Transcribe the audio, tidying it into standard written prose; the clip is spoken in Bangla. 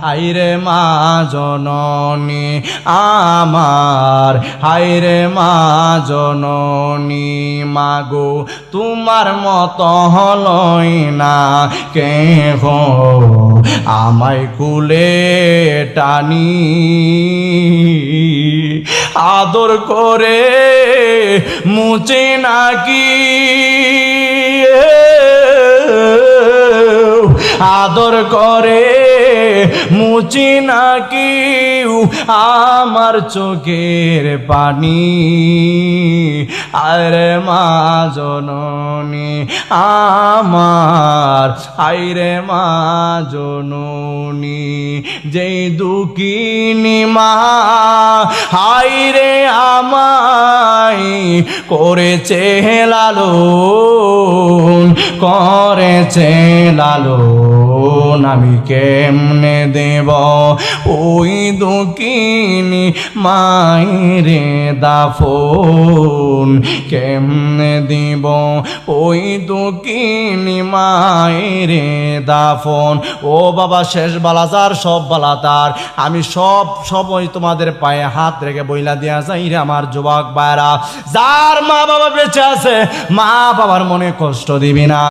হায়রে মা জননী আমার, হায়রে মা জননী মাগো তোমার মতো হলই না কেহ আমায় কুলে টানি, আদর করে মুছে নাকি, আদর করে মুছি নাকি আমার চোখের পানি। আরে মা জননী আমার, আইরে মা জননী যেই দুঃখিনী মা হাইরে আমায় করেছে লালন, করেছে লালন, আমি কেমনে দেব ওই দুঃখিনী মায়েরে দাফন, কেমনে দিব ওই দুঃখিনী মায়েরে দাফন। ও বাবা শেষ বালা যার সব বালা তার, আমি সবই তোমাদের পায়ে হাত রেখে বইলা দিয়া যাই রে আমার যুবক ভাইরা, যার মা বাবা বেঁচে আছে মা বাবার মনে কষ্ট দিবি না।